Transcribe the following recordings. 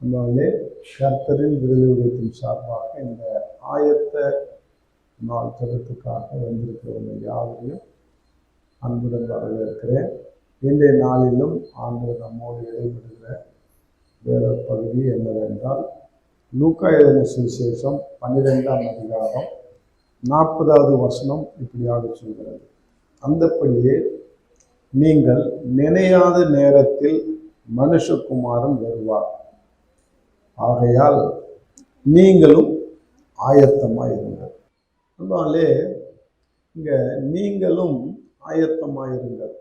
அதனாலே கர்த்தரின் விடுதலை ஊழியத்தின் சார்பாக இந்த ஆயத்த நாள் ஜெபத்துக்காக வந்திருக்கிறவங்க யாவரையும் அன்புடன் வரவேற்கிறேன். இன்றைய நாளிலும் ஆண்டவர் நம்மோடு இடைபெறுகிற வேத பகுதி என்னவென்றால் லூக்கா எழுதின சுவிசேஷம் 12ஆம் அதிகாரம் 40வது வசனம் இப்படியாக சொல்கிறது. அந்தப்படியே நீங்கள் நினையாத நேரத்தில் மனுஷகுமாரன் வருவார், ஆகையால் நீங்களும் ஆயத்தமாயிருங்கள். அதனாலே இங்க நீங்களும் ஆயத்தமாயிருங்கள்.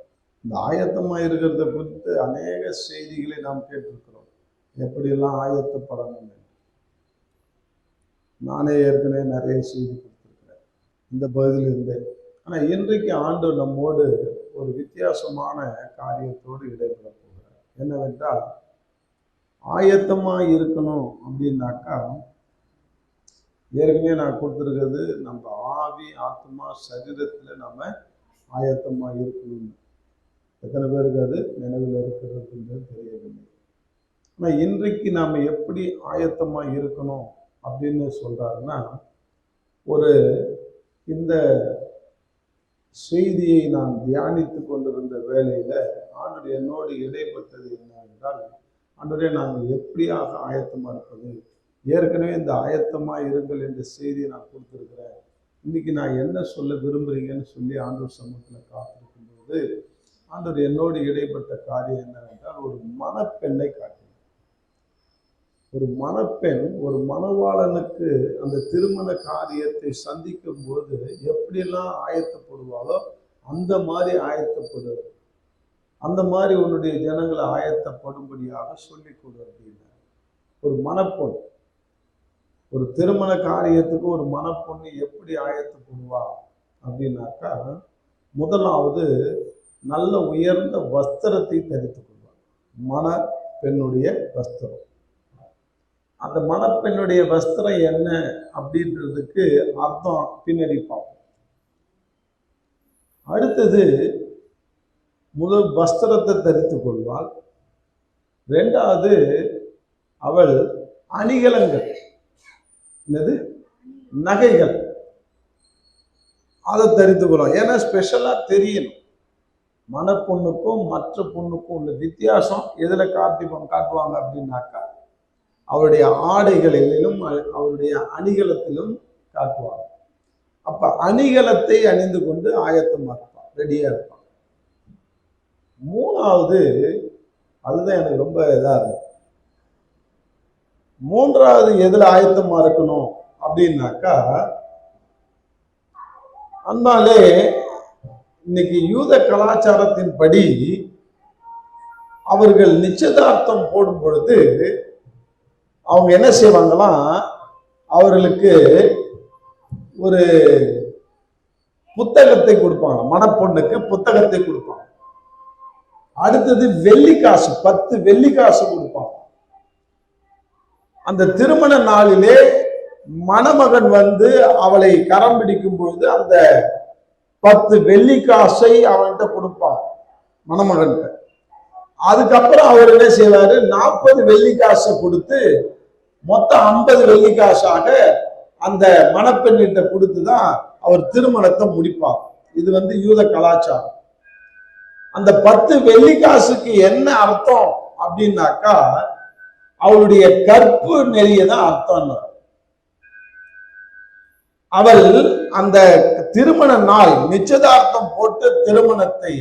இந்த ஆயத்தமாயிருக்கிறத குறித்து அநேக செய்திகளை நாம் கேட்டிருக்கிறோம். எப்படியெல்லாம் ஆயத்தப்படணும். நானே ஏற்கனவே நிறைய செய்தி கொடுத்திருக்கிறேன் இந்த பகுதியில் இருந்தே. ஆனால் இன்றைக்கு ஆண்டவர் நம்மோடு ஒரு வித்தியாசமான காரியத்தோடு இடைபெற போகிறார். என்னவென்றால் ஆயத்தமாக இருக்கணும் அப்படின்னாக்கா, ஏற்கனவே நான் கொடுத்துருக்கிறது நம்ம ஆவி ஆத்மா சரீரத்தில் நம்ம ஆயத்தமாக இருக்கணும். எத்தனை பேருக்கு அது நினைவில் இருக்கிறதுன்றது தெரியவில்லை. ஆனால் இன்றைக்கு நாம் எப்படி ஆயத்தமாக இருக்கணும் அப்படின்னு சொல்றாருன்னா, ஒரு இந்த செய்தியை நான் தியானித்து கொண்டிருந்த வேளையில ஆண்டவர் என்னோடு இடைப்பட்டது என்னவென்றால், ஆண்டவரே நாங்கள் எப்படியாக ஆயத்தமா இருப்பது? ஏற்கனவே இந்த ஆயத்தமா இருங்கள் என்ற செய்தியை நான் கொடுத்துருக்கிறேன். இன்னைக்கு நான் என்ன சொல்ல விரும்புறீங்கன்னு சொல்லி ஆண்டவர் சமூகத்தில் காத்திருக்கும் போது ஆண்டவர் என்னோடு இடைப்பட்ட காரியம் என்னவென்றால், ஒரு மணப்பெண்ணை காட்டினார். ஒரு மணப்பெண் ஒரு மணவாளனுக்கு அந்த திருமண காரியத்தை சந்திக்கும் போது எப்படியெல்லாம் ஆயத்தப்படுவாளோ அந்த மாதிரி ஆயத்தப்படு, அந்த மாதிரி உன்னுடைய ஜனங்களை ஆயத்தப்படும்படியாக சொல்லிக் கொடு அப்படின்னா. ஒரு மணப்பொண் ஒரு திருமண காரியத்துக்கு ஒரு மணப்பொண்ணு எப்படி ஆயத்தப்படுவா அப்படின்னாக்கா, முதலாவது நல்ல உயர்ந்த வஸ்திரத்தை தரித்துக் கொள்வார். மண பெண்ணுடைய வஸ்திரம். அந்த மணப்பெண்ணுடைய வஸ்திரம் என்ன அப்படின்றதுக்கு அர்த்தம் பின்னாடி பார்ப்போம். அடுத்தது முதல் வஸ்திரத்தை தரித்துக் கொள்வாள். ரெண்டாவது அவள் அணிகலன்கள், என்னது நகைகள், அதை தரித்துக் கொள்வாள். ஏன்னா ஸ்பெஷலா தெரியணும் மணப்பொண்ணுக்கும் மற்ற பொண்ணுக்கும் உள்ள வித்தியாசம் எதுல காட்டுவாங்க அப்படின்னாக்கா, அவருடைய ஆடைகளிலும் அவருடைய அணிகலத்திலும் காட்டுவாங்க. அப்ப அணிகலத்தை அணிந்து கொண்டு ஆயத்தமா இருப்பான், ரெடியா இருப்பான். மூணாவது, அதுதான் எனக்கு ரொம்ப இதா இருக்கு, மூன்றாவது எதுல ஆயத்தமா இருக்கணும் அப்படின்னாக்கா, அதனாலே இன்னைக்கு யூத கலாச்சாரத்தின்படி அவர்கள் நிச்சயதார்த்தம் போடும் பொழுது அவங்க என்ன செய்வாங்களாம், அவர்களுக்கு ஒரு புத்தகத்தை கொடுப்பாங்க. மணப்பொண்ணுக்கு புத்தகத்தை கொடுப்பாங்க. அடுத்தது வெள்ளிக்காசு, 10 வெள்ளிக்காசு கொடுப்பாங்க. அந்த திருமண நாளிலே மணமகன் வந்து அவளை கரம் பிடிக்கும் பொழுது அந்த 10 வெள்ளிக்காசை அவன்கிட்ட கொடுப்பான் மணமகன்கிட்ட. அதுக்கப்புறம் அவர் என்ன செய்வாரு, 40 வெள்ளிக்காசை கொடுத்து மொத்தம் 50 வெள்ளிக்காசாக அந்த மணப்பெண்ணிட்ட கொடுத்துதான் அவர் திருமணத்தை முடிப்பார். இது வந்து யூத கலாச்சாரம். அந்த 10 வெள்ளிக்காசுக்கு என்ன அர்த்தம் அப்படின்னாக்கா, அவளுடைய கற்பு நெறியதான் அர்த்தம். அவள் அந்த திருமண நாள் நிச்சயதார்த்தம் போட்டு திருமணத்தை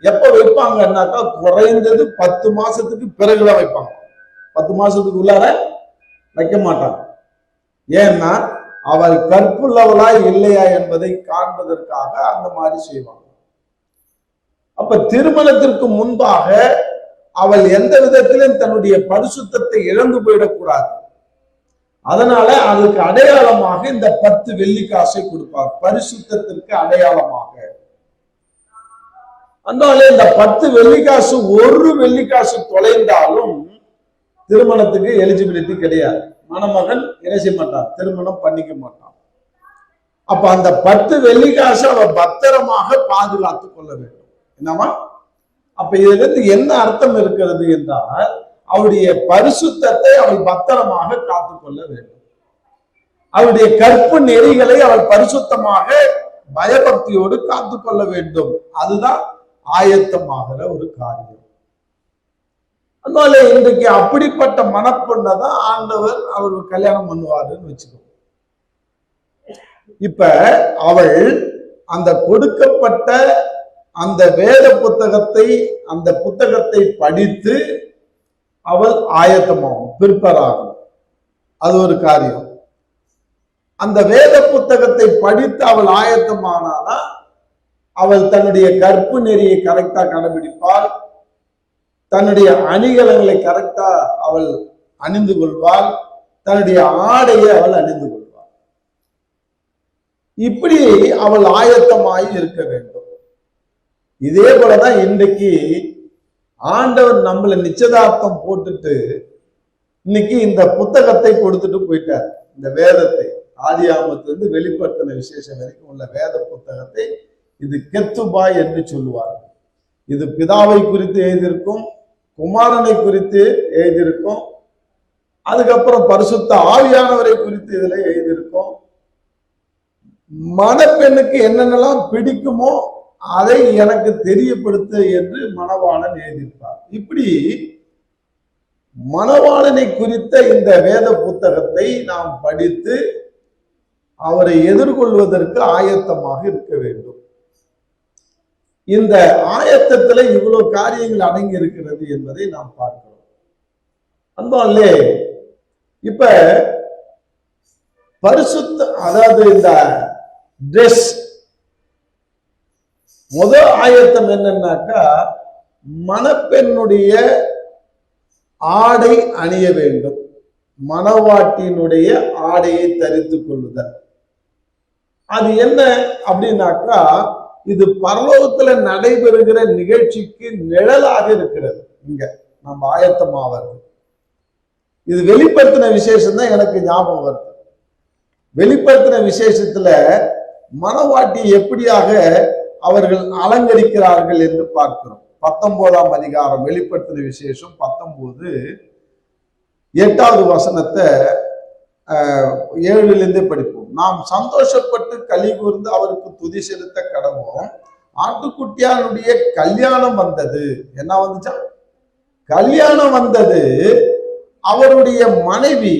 எப்ப வைப்பாங்கன்னாக்கா, குறைந்தது 10 மாசத்துக்கு பிறகுதான் வைப்பாங்க. 10 மாசத்துக்கு உள்ளார வைக்க மாட்டாங்க. ஏன்னா அவள் கற்புள்ளவளா இல்லையா என்பதை காண்பதற்காக அந்த மாதிரி செய்வாங்க. அப்ப திருமணத்திற்கு முன்பாக அவள் எந்த விதத்திலும் தன்னுடைய பரிசுத்தத்தை இழந்து போயிடக்கூடாது. அதனால அதுக்கு அடையாளமாக இந்த 10 வெள்ளிக்காசை கொடுப்பார், பரிசுத்தத்திற்கு அடையாளமாக. அதனால இந்த 10 வெள்ளிக்காசு, ஒரு வெள்ளிக்காசு தொலைந்தாலும் திருமணத்துக்கு எலிஜிபிலிட்டி கிடையாது. மணமகன் என்ன செய்ய மாட்டான், திருமணம் பண்ணிக்க மாட்டான். அப்ப அந்த 10 வெள்ளிக்காசு அவ பத்திரமாக பாதுகாத்துக் கொள்ள வேண்டும். என்னவா? அப்ப இதுல இருந்து என்ன அர்த்தம் இருக்கிறது என்றால், அவருடைய பரிசுத்தத்தை அவள் பத்திரமாக காத்துக்கொள்ள வேண்டும். அவருடைய கற்பு நெறிகளை அவள் பரிசுத்தமாக பயபக்தியோடு காத்துக்கொள்ள வேண்டும். அதுதான் ஆயத்தமாகிற ஒரு காரியம். அதனால இன்றைக்கு அப்படிப்பட்ட மனப்பொண்ணதான் ஆண்டவர் அவர் கல்யாணம் பண்ணுவாருன்னு வச்சுக்கோ. இப்ப அவள் அந்த கொடுக்கப்பட்ட அந்த வேத புத்தகத்தை அந்த புத்தகத்தை படித்து அவள் ஆயத்தமாகும், ப்ரிப்பேர் ஆகும். அது ஒரு காரியம். அந்த வேத புத்தகத்தை படித்து அவள் ஆயத்தமானாதான் அவள் தன்னுடைய கற்பு நெறியை கரெக்டா கடைபிடிப்பாள், தன்னுடைய அணிகலன்களை கரெக்டா அவள் அணிந்து கொள்வாள், தன்னுடைய ஆடையை அவள் அணிந்து கொள்வாள். இப்படி அவள் ஆயத்தமாகி இருக்க வேண்டும். இதே போலதான் இன்றைக்கு ஆண்டவர் நம்மளை நிச்சயதார்த்தம் போட்டுட்டு இன்னைக்கு இந்த புத்தகத்தை கொடுத்துட்டு போயிட்டார். இந்த வேதத்தை ஆதியாகமத்திலிருந்து வெளிப்படுத்தின விசேஷம் வரைக்கும் உள்ள வேத புத்தகத்தை இது கெத்துபா என்று சொல்லுவார்கள். இது பிதாவை குறித்து எழுதியிருக்கும், குமாரனை குறித்து எழுதியிருக்கும், அதுக்கப்புறம் பரிசுத்த ஆவியானவரை குறித்து இதுல எழுதியிருக்கும். மணப்பெண்ணுக்கு என்னென்னலாம் பிடிக்குமோ அதை எனக்கு தெரியப்படுத்து என்று மணவாளன் எழுதியிருப்பார். இப்படி மணவாளனை குறித்த இந்த வேத புத்தகத்தை நாம் படித்து அவரை எதிர்கொள்வதற்கு ஆயத்தமாக இருக்க வேண்டும். இந்த ஆயத்தத்துல இவ்வளவு காரியங்கள் அடங்கி இருக்கிறது என்பதை நாம் பார்க்கிறோம். அன்பாலே இப்ப பரிசுத்த, அதாவது இந்த ட்ரெஸ் முதல் ஆயத்தம் என்னன்னாக்கா மணப்பெண்ணுடைய ஆடை அணிய வேண்டும், மணவாட்டினுடைய ஆடையை தரித்துக் கொள்ளுதல். அது என்ன அப்படின்னாக்கா இது பரலோகத்துல நடைபெறுகிற நிகழ்ச்சிக்கு நிழலாக இருக்கிறது. இங்க நம்ம ஆயத்தமாவது இது வெளிப்படுத்தின விசேஷம் தான் எனக்கு ஞாபகம் வருது. வெளிப்படுத்தின விசேஷத்துல மணவாட்டி எப்படியாக அவர்கள் அலங்கரிக்கிறார்கள் என்று பார்க்கிறோம். 19ஆம் அதிகாரம் வெளிப்படுத்தின விசேஷம் 19 8வது வசனத்தை 7லிருந்தே படிப்போம். நாம் சந்தோஷப்பட்டு களி கூர்ந்து அவருக்கு துதி செலுத்த கடவோம். ஆட்டுக்குட்டியானுடைய கல்யாணம் வந்தது. என்ன வந்துச்சா? கல்யாணம் வந்தது. அவருடைய மனைவி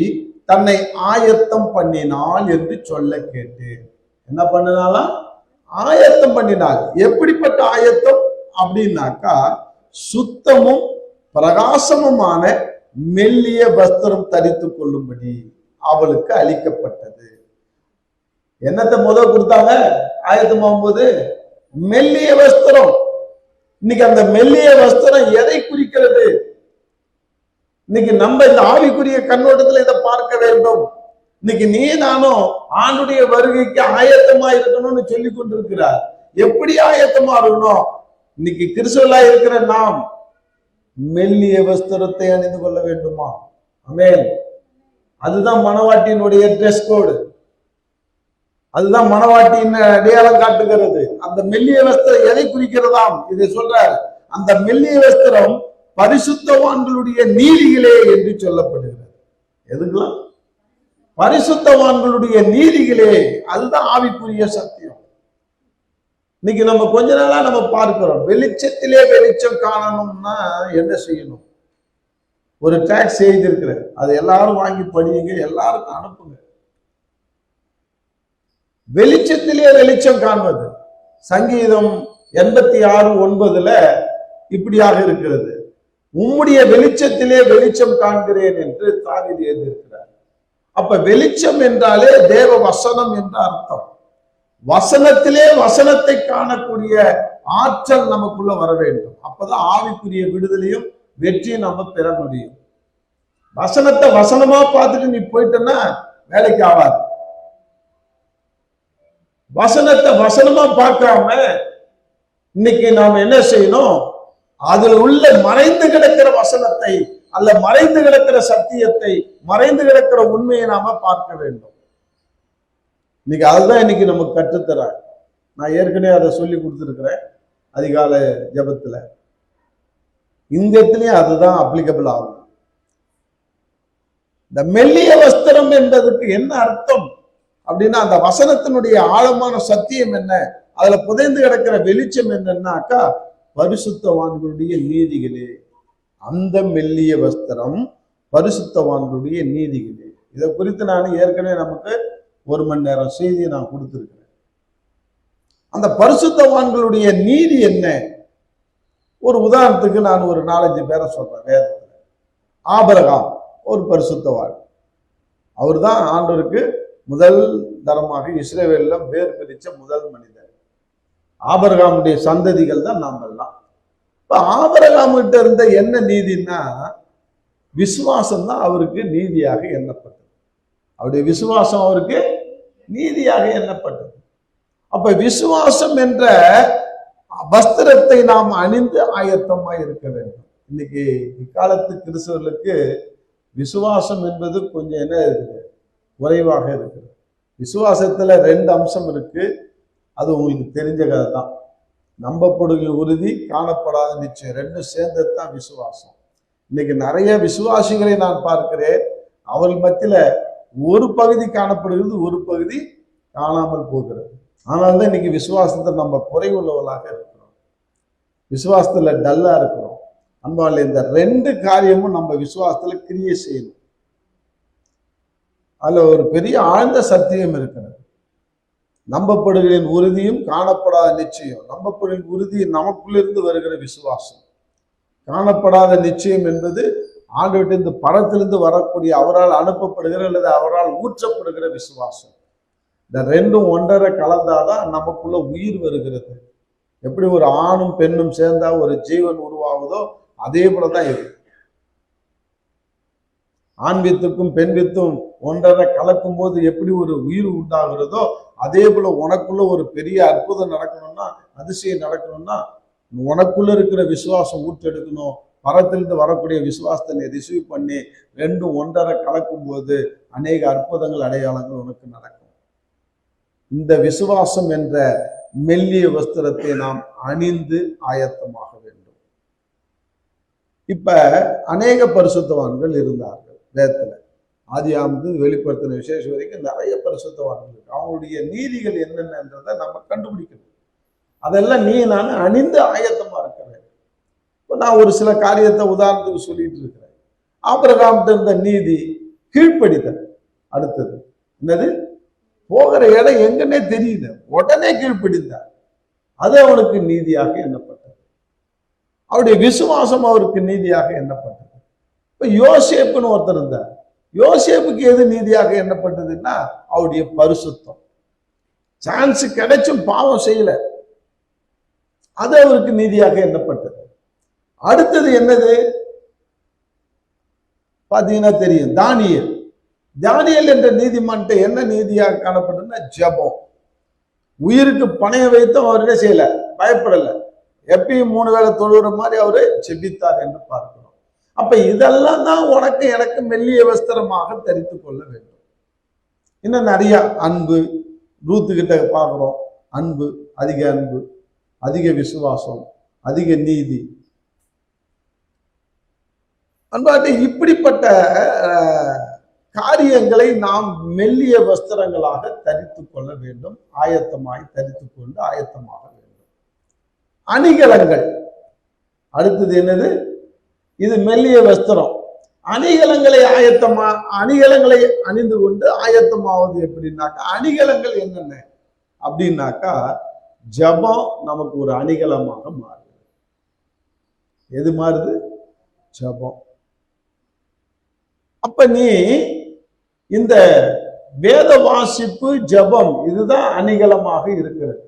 தன்னை ஆயத்தம் பண்ணினாள் என்று சொல்ல கேட்டேன். என்ன பண்ணினாலாம்? ஆயத்தம் பண்ணினாள். எப்படிப்பட்ட ஆயத்தம் அப்படின்னாக்கா சுத்தமும் பிரகாசமுமான மெல்லிய வஸ்திரம் தரித்துக் கொள்ளும்படி அவளுக்கு அளிக்கப்பட்டது. என்னத்தை முதல் கொடுத்தாங்க ஆயத்தமாகும் போது? மெல்லிய வஸ்திரம். இன்னைக்கு அந்த மெல்லிய வஸ்திரம் எதை குறிக்கிறது? இன்னைக்கு நம்ம இந்த ஆவிக்குரிய கண்ணோட்டத்துல இதை பார்க்க வேண்டும். இன்னைக்கு நீ நானும் ஆண்டுடைய வருகைக்கு ஆயத்தமா இருக்கணும்னு சொல்லி கொண்டிருக்கிறார். எப்படி ஆயத்தமா இருக்கணும்? இன்னைக்கு கிறிஸ்துவலா இருக்கிற நாம் மெல்லிய வஸ்திரத்தை அணிந்து கொள்ள வேண்டுமா? ஆமென். அதுதான் மணவாட்டியினுடைய ட்ரெஸ் கோடு. அதுதான் மணவாட்டியின் அடையாளம் காட்டுகிறது. அந்த மெல்லிய வஸ்திரம் எதை குறிக்கிறதாம்? இதை சொல்றார். அந்த மெல்லிய வஸ்திரம் பரிசுத்தவான்களுடைய நீதிகளே என்று சொல்லப்படுகிறது. எதுக்கெல்லாம்? பரிசுத்தவான்களுடைய நீதிகளே. அதுதான் ஆவிக்குரிய சத்தியம். இன்னைக்கு நம்ம கொஞ்ச நாளா நம்ம பார்க்கிறோம், வெளிச்சத்திலே வெளிச்சம் காணணும்னா என்ன செய்யணும்? ஒரு டாக்ஸ் எழுதியிருக்கிறேன், அது எல்லாரும் வாங்கி படியுங்க, எல்லாருக்கும் அனுப்புங்க. வெளிச்சத்திலே வெளிச்சம் காண்பது. சங்கீதம் 86:9 இப்படியாக இருக்கிறது. உம்முடைய வெளிச்சத்திலே வெளிச்சம் காண்கிறேன் என்று தாவீது எழுதியிருக்கிறார். அப்ப வெளிச்சம் என்றாலே தேவ வசனம் என்ற அர்த்தம். வசனத்திலே வசனத்தை காணக்கூடிய ஆற்றல் நமக்குள்ள வர வேண்டும். அப்பதான் ஆவிக்குரிய விடுதலையும் வெற்றியும் நம்ம பெற முடியும். வசனத்தை வசனமா பார்த்துட்டு நீ போயிட்டன்னா வேலைக்கு ஆகாது. வசனத்தை வசனமா பார்க்காம இன்னைக்கு நாம என்ன செய்யணும்? அதில் உள்ள மறைந்து கிடக்கிற வசனத்தை அல்ல மறைந்து கிடக்கிற சத்தியத்தை, மறைந்து கிடக்கிற உண்மையை நாம பார்க்க வேண்டும். இன்னைக்கு அதுதான் இன்னைக்கு நமக்கு கற்றுத்தராங்க. நான் ஏற்கனவே அதை சொல்லி கொடுத்துருக்கிறேன் அதிகாலை ஜபத்துல. இந்த இடத்துலயும் அதுதான் அப்ளிகபிள் ஆகும். இந்த மெல்லிய வஸ்திரம் என்பதற்கு என்ன அர்த்தம் அப்படின்னா, அந்த வசனத்தினுடைய ஆழமான சத்தியம் என்ன, அதுல புதைந்து கிடக்கிற வெளிச்சம் என்னன்னாக்கா, பரிசுத்தவான்களுடைய நீதிகளே. அந்த மெல்லிய வஸ்திரம் பரிசுத்தவான்களுடைய நீதிகளே. இதை குறித்து நான் ஏற்கனவே நமக்கு 1 மணி நேரம் செய்தியை நான் கொடுத்திருக்கிறேன். அந்த பரிசுத்தவான்களுடைய நீதி என்ன? ஒரு உதாரணத்துக்கு நான் ஒரு 4-5 பேரை சொல்றேன். வேதத்துல ஆபிரகாம் ஒரு பரிசுத்தவான். அவர் தான் ஆண்டவருக்கு முதல் தரமாக இஸ்ரவேல்ல வேர் பிரிச்ச முதல் மனிதர். ஆபிரகாமுடைய சந்ததிகள் தான் நாம் எல்லாம். இப்ப ஆபிரகாம் கிட்ட இருந்த என்ன நீதினா, விசுவாசம் தான் அவருக்கு நீதியாக எண்ணப்பட்டது. அவருடைய விசுவாசம் அவருக்கு நீதியாக எண்ணப்பட்டது. அப்ப விசுவாசம் என்ற வஸ்திரத்தை நாம் அணிந்து ஆயத்தமாய் இருக்க வேண்டும். இன்னைக்கு இக்காலத்து கிறிஸ்தவர்களுக்கு விசுவாசம் என்பது கொஞ்சம் என்ன இருக்குது, குறைவாக இருக்குது. விசுவாசத்துல 2 அம்சம் இருக்கு. அது உங்களுக்கு தெரிஞ்ச கதை தான். நம்பப்படுகிற உறுதி, காணப்படாத நிச்சயம், 2 சேர்ந்தது தான் விசுவாசம். இன்னைக்கு நிறைய விசுவாசிகளை நான் பார்க்கிறேன். அவர்கள் மத்தியில ஒரு பகுதி காணப்படுகிறது, ஒரு பகுதி காணாமல் போகிறது. ஆனால் தான் இன்னைக்கு விசுவாசத்தை நம்ம குறைவுள்ளவர்களாக இருக்கிறோம், விசுவாசத்துல டல்லா இருக்கிறோம். அன்பால இந்த 2 காரியமும் நம்ம விசுவாசத்துல கிரியை செய்யணும். அதுல ஒரு பெரிய ஆழ்ந்த சத்தியம் இருக்கிறது. நம்பப்படுகிற உறுதியும் காணப்படாத நிச்சயம். நம்பப்படுகிற உறுதி நமக்குள்ளிருந்து வருகிற விசுவாசம். காணப்படாத நிச்சயம் என்பது ஆண்டவர்கிட்ட பரத்திலிருந்து வரக்கூடிய, அவரால் அனுப்பப்படுகிற அல்லது அவரால் ஊற்றப்படுகிற விசுவாசம். இந்த 2ம் ஒன்றரை கலந்தாதான் நமக்குள்ள உயிர் வருகிறது. எப்படி ஒரு ஆணும் பெண்ணும் சேர்ந்தா ஒரு ஜீவன் உருவாகுதோ அதே போலதான் இது. ஆண் வித்துக்கும் பெண் வித்தும் ஒன்றரை கலக்கும் போது எப்படி ஒரு உயிர் உண்டாகிறதோ அதே போல உனக்குள்ள ஒரு பெரிய அற்புதம் நடக்கணும்னா, அதிசயம் நடக்கணும்னா, உனக்குள்ள இருக்கிற விசுவாசம் ஊற்றெடுக்கணும். பரத்திலிருந்து வரக்கூடிய விசுவாசத்தை நீ ரிசீவ் பண்ணி 2ம் ஒன்றரை கலக்கும் போது அநேக அற்புதங்கள், அடையாளங்கள் உனக்கு நடக்கும். இந்த விசுவாசம் என்ற மெல்லிய வஸ்திரத்தை நாம் அணிந்து ஆயத்தமாக வேண்டும். இப்ப அநேக பரிசுத்தவான்கள் இருந்தார்கள் வேதத்துல. ஆதியாகமத்து வெளிப்படுத்தின விசேஷம் வரைக்கும் நிறைய பரிசுத்தவான்கள் இருக்கு. அவங்களுடைய நீதிகள் என்னென்னன்றதை நம்ம கண்டுபிடிக்கணும். அதெல்லாம் நீ நான் அணிந்து ஆயத்தமா இருக்கிறேன். இப்போ நான் ஒரு சில காரியத்தை உதாரணத்துக்கு சொல்லிட்டு இருக்கிறேன். ஆபிரகாம்கிட்ட இருந்த நீதி கீழ்ப்படிதல். அடுத்தது என்னது, போகிற இடம் எங்கன்னே தெரியல, உடனே கீழ்ப்படிந்தார். அது அவனுக்கு நீதியாக எண்ணப்பட்டது. அவருடைய விசுவாசம் அவருக்கு நீதியாக எண்ணப்பட்டது. இப்ப யோசேப்புன்னு ஒருத்தர் இருந்தார். யோசேப்புக்கு எது நீதியாக எண்ணப்பட்டதுன்னா அவருடைய பரிசுத்தம். சான்ஸ் கிடைச்சும் பாவம் செய்யல, அது அவருக்கு நீதியாக எண்ணப்பட்டது. அடுத்தது என்னது பாத்தீங்கன்னா தெரியும், தானியேல். தானியேல் என்ற நீதிமன்றம் என்ன நீதியாக காணப்பட்டதுன்னா ஜெபம். உயிருக்கு பணைய வைத்தும் அவர்கிட்ட செய்யல, பயப்படல. எப்பயும் 3 வேளை தொழுகிற மாதிரி அவரு ஜெபித்தார் என்று பார்க்கிறோம். அப்ப இதெல்லாம் தான் உனக்கு எனக்கு மெல்லிய வஸ்திரமாக தரித்து கொள்ள வேண்டும். இன்னும் நிறைய அன்பு, ரூத்துக்கிட்ட பார்க்கிறோம். அன்பு, அதிக அன்பு, அதிக விசுவாசம், அதிக நீதி. அன்பாட்டு இப்படிப்பட்ட காரியங்களை நாம் மெல்லிய வஸ்திரங்களாக தரித்து கொள்ள வேண்டும். ஆயத்தமாய் தரித்து கொண்டு ஆயத்தமாக வேண்டும். அணிகலங்கள் அடுத்தது என்னது, இது மெல்லிய வஸ்திரம். அணிகலங்களை அணிகலங்களை அணிந்து கொண்டு ஆயத்தமாவது எப்படின்னாக்கா, அணிகலங்கள் என்னென்ன அப்படின்னாக்கா, ஜபம் நமக்கு ஒரு அணிகலமாக மாறுது. எது மாறுது? ஜபம். அப்ப நீ இந்த வேத வாசிப்பு, ஜபம், இதுதான் அணிகலமாக இருக்கிறது.